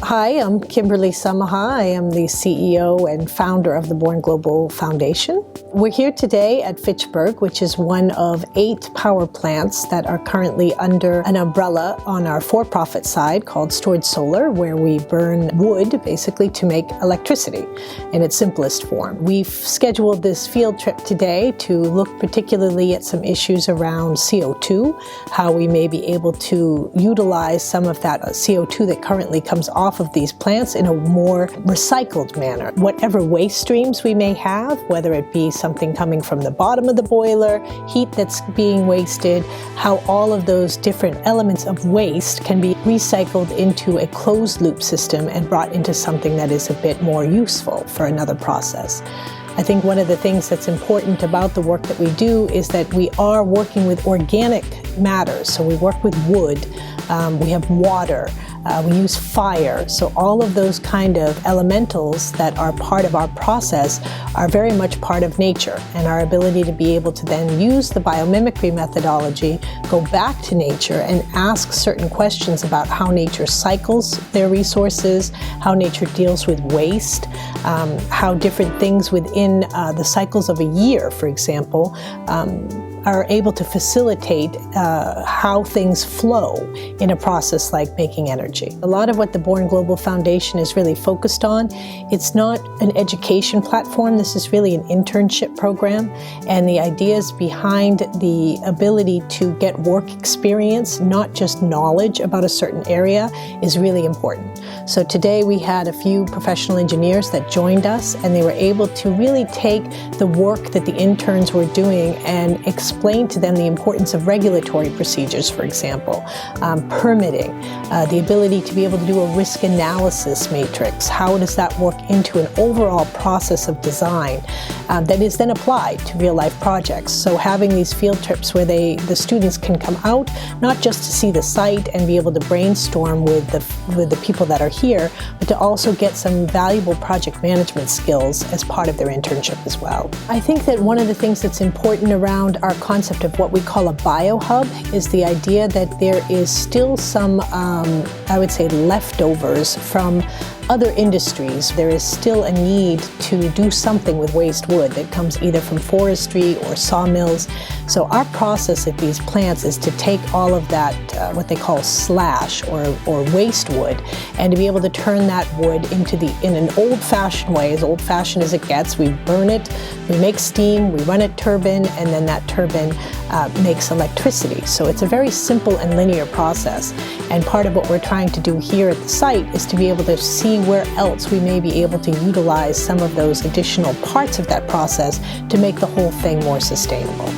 Hi, I'm Kimberly Samaha. I am the CEO and founder of the Born Global Foundation. We're here today at Fitchburg, which is one of 8 power plants that are currently under an umbrella on our for-profit side called Stored Solar, where we burn wood basically to make electricity in its simplest form. We've scheduled this field trip today to look particularly at some issues around CO2, how we may be able to utilize some of that CO2 that currently comes off of these plants in a more recycled manner. Whatever waste streams we may have, whether it be something coming from the bottom of the boiler, heat that's being wasted, how all of those different elements of waste can be recycled into a closed loop system and brought into something that is a bit more useful for another process. I think one of the things that's important about the work that we do is that we are working with organic matters. So we work with wood, we have water, we use fire. So all of those kind of elementals that are part of our process are very much part of nature, and our ability to be able to then use the biomimicry methodology, go back to nature and ask certain questions about how nature cycles their resources, how nature deals with waste, how different things within the cycles of a year, for example, are able to facilitate how things flow in a process like making energy. A lot of what the Born Global Foundation is really focused on, it's not an education platform, this is really an internship program, and the ideas behind the ability to get work experience, not just knowledge about a certain area, is really important. So today we had a few professional engineers that joined us, and they were able to really take the work that the interns were doing and explain to them the importance of regulatory procedures, for example, permitting, the ability to be able to do a risk analysis matrix. How does that work into an overall process of design that is then applied to real-life projects? So having these field trips where the students can come out, not just to see the site and be able to brainstorm with the people that are here, but to also get some valuable project management skills as part of their internship as well. I think that one of the things that's important around our concept of what we call a biohub is the idea that there is still some, I would say, leftovers from other industries. There is still a need to do something with waste wood that comes either from forestry or sawmills. So our process at these plants is to take all of that, what they call slash or waste wood, and to be able to turn that wood into in an old-fashioned way, as old-fashioned as it gets. We burn it, we make steam, we run a turbine, and then that turbine makes electricity. So it's a very simple and linear process. And part of what we're trying to do here at the site is to be able to see where else we may be able to utilize some of those additional parts of that process to make the whole thing more sustainable.